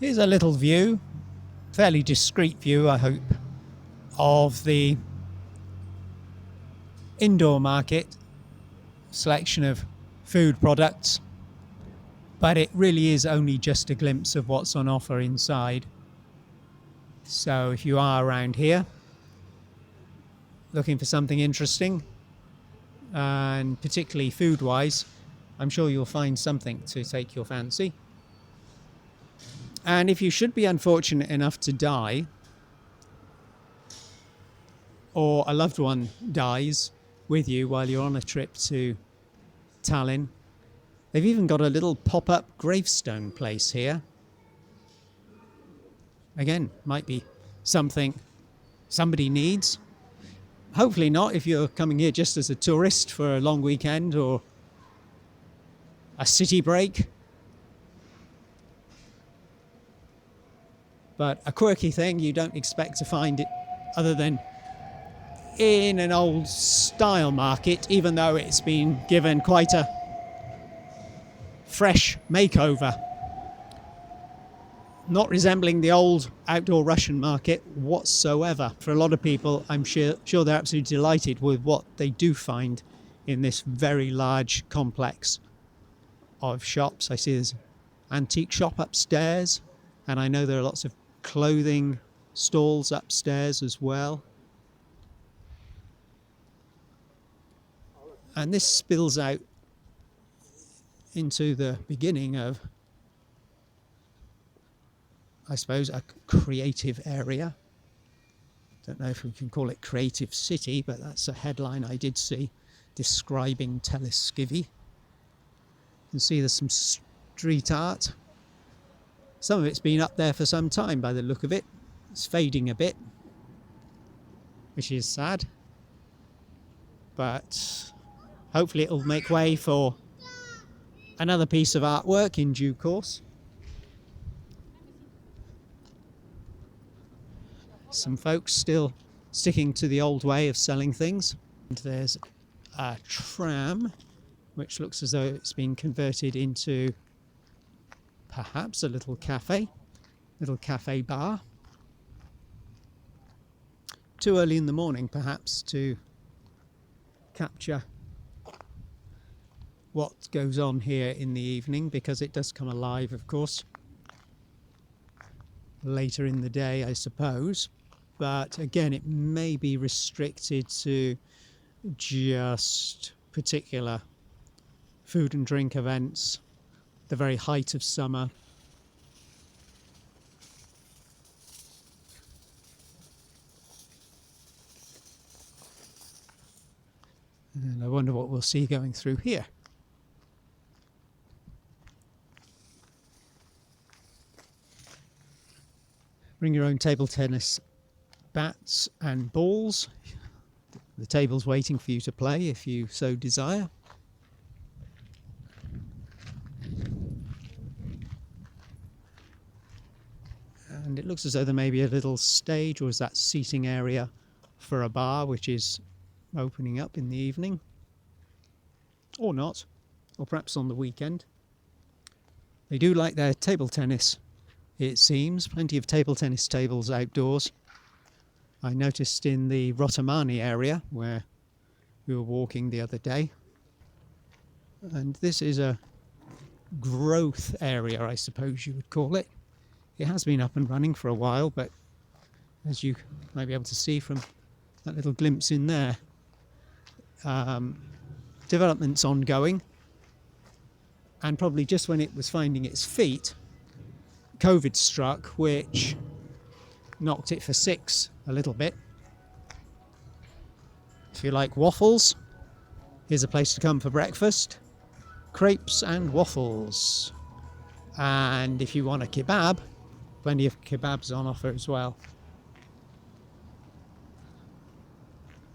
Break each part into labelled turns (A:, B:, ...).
A: Here's a little view, fairly discreet view, I hope, of the indoor market selection of food products, but it really is only just a glimpse of what's on offer inside. So if you are around here looking for something interesting, and particularly food-wise, I'm sure you'll find something to take your fancy. And if you should be unfortunate enough to die, or a loved one dies with you while you're on a trip to Tallinn, they've even got a little pop-up gravestone place here. Again, might be something somebody needs. Hopefully not if you're coming here just as a tourist for a long weekend or a city break. But a quirky thing you don't expect to find it other than in an old style market, even though it's been given quite a fresh makeover. Not resembling the old outdoor Russian market whatsoever. For a lot of people, I'm sure they're absolutely delighted with what they do find in this very large complex of shops. I see there's an antique shop upstairs, and I know there are lots of clothing stalls upstairs as well. And this spills out into the beginning of, I suppose, a creative area. Don't know if we can call it creative city, but that's a headline I did see describing Telliskivi. You can see there's some street art. Some of it's been up there for some time by the look of it. It's fading a bit, which is sad. But hopefully it'll make way for another piece of artwork in due course. Some folks still sticking to the old way of selling things. And there's a tram, which looks as though it's been converted into perhaps a little cafe bar. Too early in the morning, perhaps, to capture what goes on here in the evening, because it does come alive, of course, later in the day, I suppose. But again, it may be restricted to just particular food and drink events, the very height of summer. And I wonder what we'll see going through here. Bring your own table tennis bats and balls. The table's waiting for you to play if you so desire. And it looks as though there may be a little stage, or is that seating area for a bar which is opening up in the evening, or not, or perhaps on the weekend. They do like their table tennis, it seems. Plenty of table tennis tables outdoors. I noticed in the Rotamani area where we were walking the other day. And this is a growth area, I suppose you would call it. It has been up and running for a while, but as you might be able to see from that little glimpse in there, development's ongoing. And probably just when it was finding its feet, COVID struck, which knocked it for six a little bit. If you like waffles, here's a place to come for breakfast. Crepes and waffles. And if you want a kebab, plenty of kebabs on offer as well.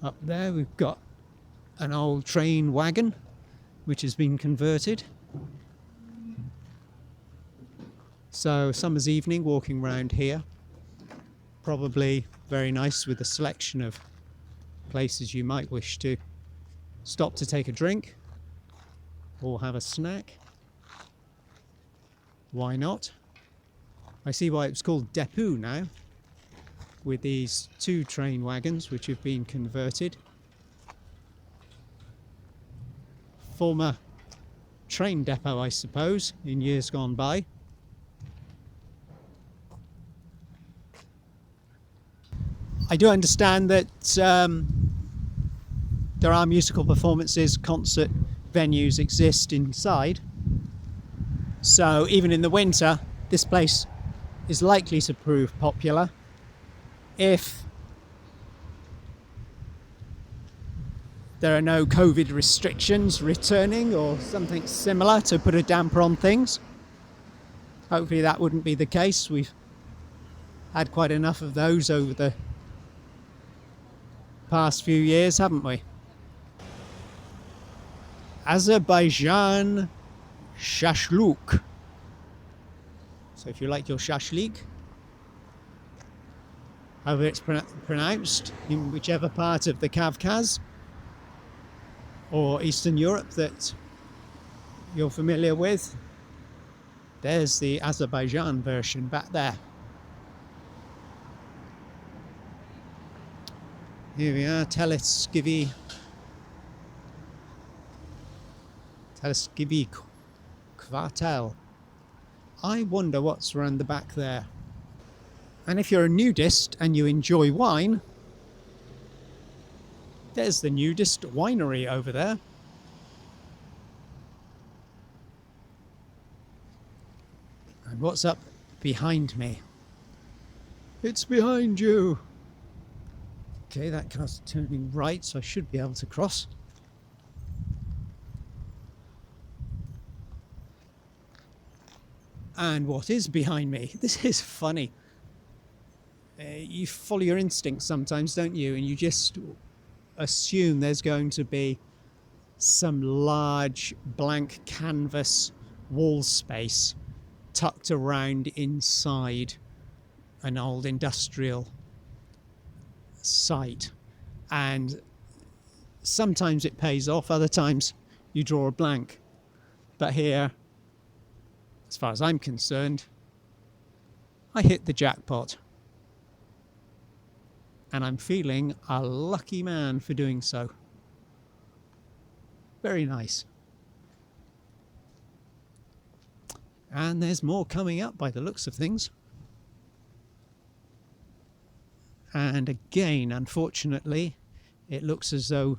A: Up there we've got an old train wagon which has been converted. So summer's evening walking around here, probably very nice with a selection of places you might wish to stop to take a drink or have a snack. Why not? I see why it's called depot now, with these 2 train wagons which have been converted. Former train depot, I suppose, in years gone by. I do understand that there are musical performances, concert venues exist inside. So even in the winter, this place is likely to prove popular if there are no COVID restrictions returning or something similar to put a damper on things. Hopefully that wouldn't be the case. We've had quite enough of those over the past few years, haven't we? Azerbaijan shashlik. So if you like your shashlik, however it's pronounced, in whichever part of the Kavkaz or Eastern Europe that you're familiar with, there's the Azerbaijan version back there. Here we are, Telliskivi Kvartal. I wonder what's around the back there. And if you're a nudist and you enjoy wine, there's the nudist winery over there. And what's up behind me? It's behind you. Okay, that car's turning right, so I should be able to cross. And what is behind me? This is funny. You follow your instincts sometimes, don't you? And you just assume there's going to be some large blank canvas wall space tucked around inside an old industrial site. And sometimes it pays off, other times you draw a blank. But here, as far as I'm concerned, I hit the jackpot. And I'm feeling a lucky man for doing so. Very nice. And there's more coming up by the looks of things. And again, unfortunately, it looks as though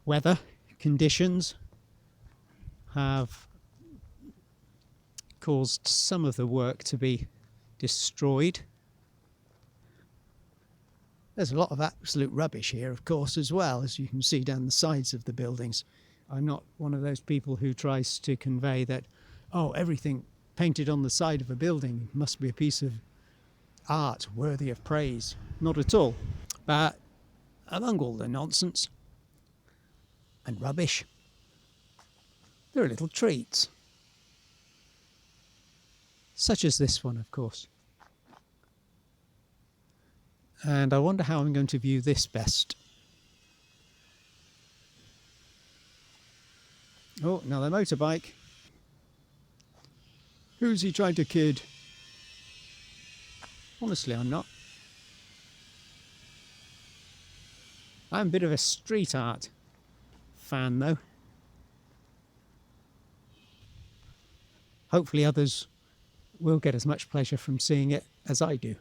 A: weather conditions have caused some of the work to be destroyed. There's a lot of absolute rubbish here, of course, as well, as you can see down the sides of the buildings. I'm not one of those people who tries to convey that, oh, everything painted on the side of a building must be a piece of art worthy of praise. Not at all. But among all the nonsense and rubbish, there are little treats. Such as this one, of course. And I wonder how I'm going to view this best. Oh, another motorbike. Who's he trying to kid? Honestly, I'm not. I'm a bit of a street art fan, though. Hopefully others will get as much pleasure from seeing it as I do.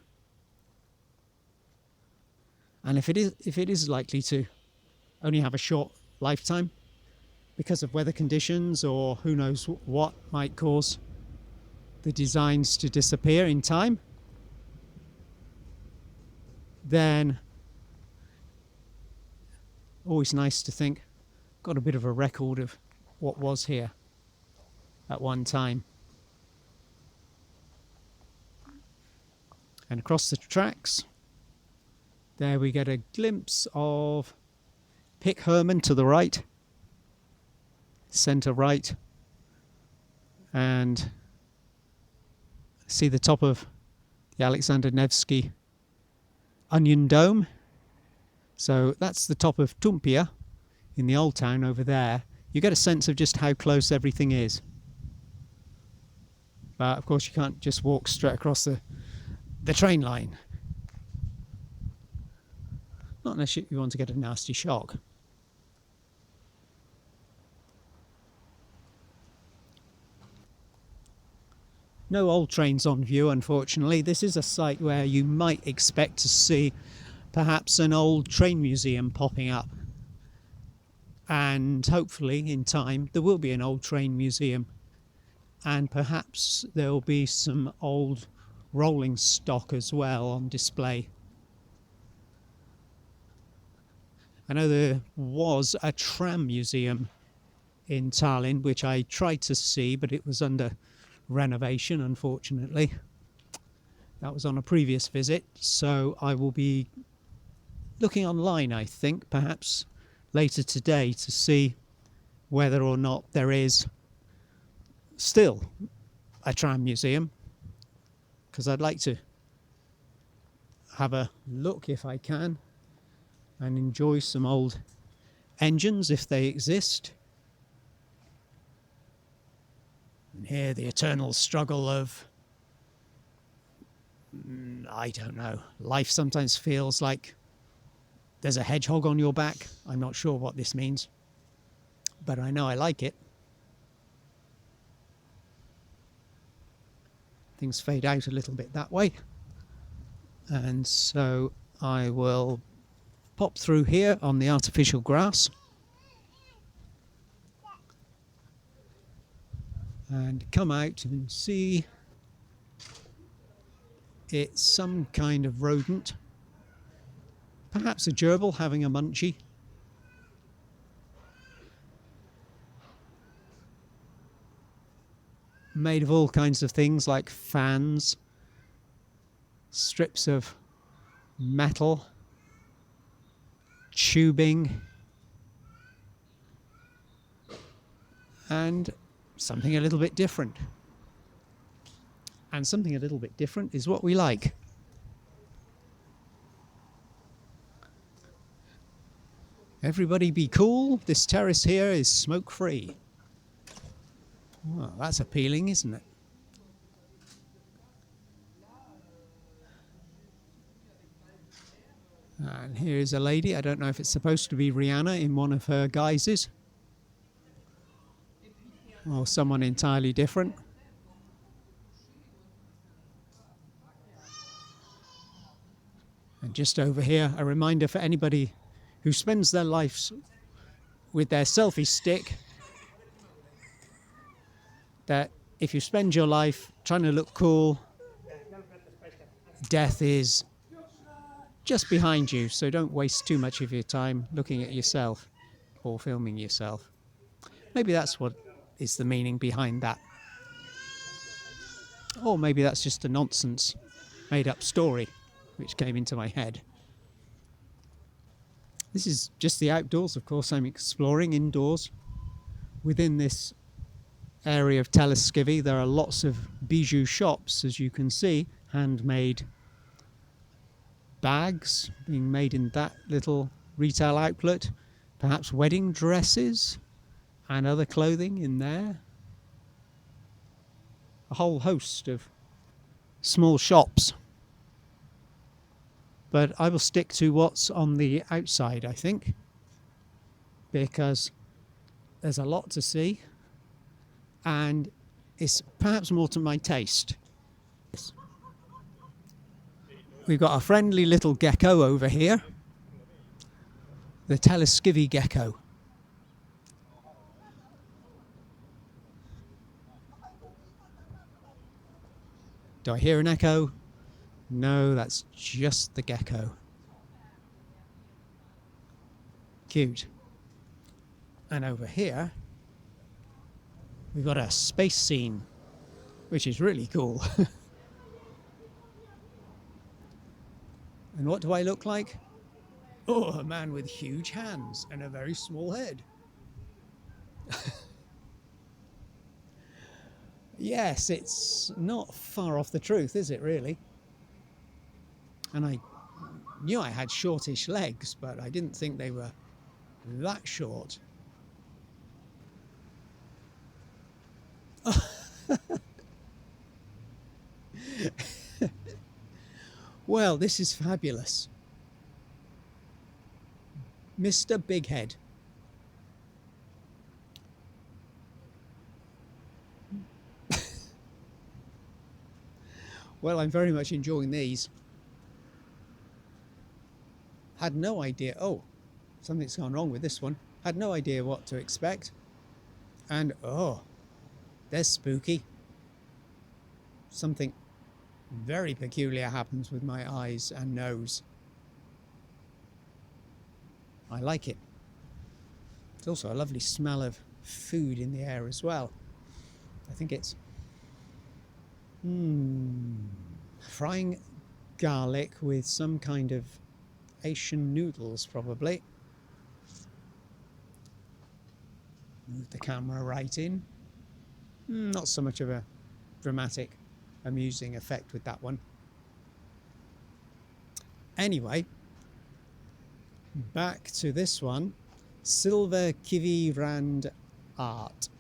A: And if it is likely to only have a short lifetime because of weather conditions or who knows what might cause the designs to disappear in time, then always nice to think, got a bit of a record of what was here at one time. And across the tracks, there we get a glimpse of Pick Herman to the right, centre right, and see the top of the Alexander Nevsky Onion Dome. So that's the top of Tumpia in the old town over there. You get a sense of just how close everything is. But of course you can't just walk straight across the train line. Not unless you want to get a nasty shock. No old trains on view, unfortunately. This is a site where you might expect to see perhaps an old train museum popping up. And hopefully in time there will be an old train museum. And perhaps there will be some old rolling stock as well on display. I know there was a tram museum in Tallinn which I tried to see, but it was under renovation, unfortunately. That was on a previous visit, so I will be looking online, I think, perhaps later today, to see whether or not there is still a tram museum, because I'd like to have a look if I can and enjoy some old engines if they exist. And here the eternal struggle of, I don't know, life sometimes feels like there's a hedgehog on your back. I'm not sure what this means, but I know I like it. Things fade out a little bit that way, and so I will pop through here on the artificial grass and come out and see it's some kind of rodent, perhaps a gerbil having a munchie. Made of all kinds of things like fans, strips of metal, tubing, and something a little bit different. And something a little bit different is what we like. Everybody be cool. This terrace here is smoke-free. Well, that's appealing, isn't it? And here's a lady. I don't know if it's supposed to be Rihanna in one of her guises, or someone entirely different. And just over here, a reminder for anybody who spends their lives with their selfie stick, that if you spend your life trying to look cool, death is just behind you, so don't waste too much of your time looking at yourself or filming yourself. Maybe that's what is the meaning behind that. Or maybe that's just a nonsense, made-up story which came into my head. This is just the outdoors, of course. I'm exploring indoors. Within this area of Telliskivi, there are lots of bijou shops, as you can see, handmade bags being made in that little retail outlet, perhaps wedding dresses and other clothing in there. A whole host of small shops. But I will stick to what's on the outside, I think, because there's a lot to see and it's perhaps more to my taste. We've got a friendly little gecko over here, the Telliskivi gecko. Do I hear an echo? No, that's just the gecko. Cute. And over here, we've got a space scene, which is really cool. And what do I look like? Oh, a man with huge hands and a very small head. Yes, it's not far off the truth, is it really? And I knew I had shortish legs, but I didn't think they were that short. Well, this is fabulous. Mr. Bighead. Well, I'm very much enjoying these. Had no idea. Oh, something's gone wrong with this one. Had no idea what to expect. And oh, they're spooky. Something very peculiar happens with my eyes and nose. I like it. There's also a lovely smell of food in the air as well. I think it's frying garlic with some kind of Asian noodles, probably. Move the camera right in. Not so much of a dramatic, amusing effect with that one. Anyway, back to this one. Telliskivi Rand Art.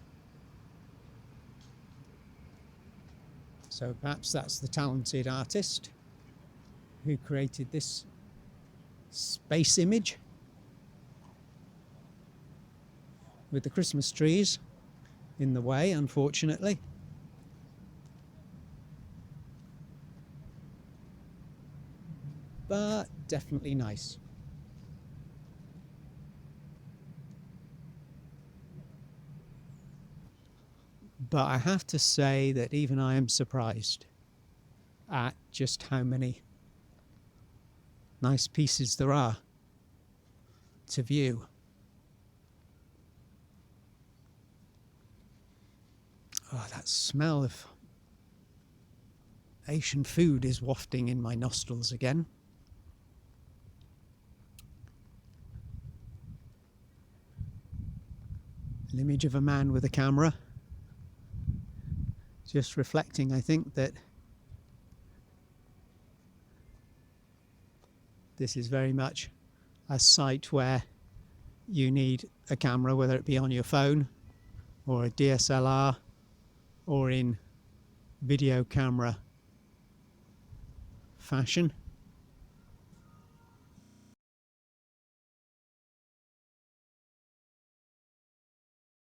A: So perhaps that's the talented artist who created this space image with the Christmas trees in the way, unfortunately. But definitely nice. But I have to say that even I am surprised at just how many nice pieces there are to view. Oh, that smell of Asian food is wafting in my nostrils again. An image of a man with a camera, just reflecting, I think, that this is very much a site where you need a camera, whether it be on your phone or a DSLR or in video camera fashion.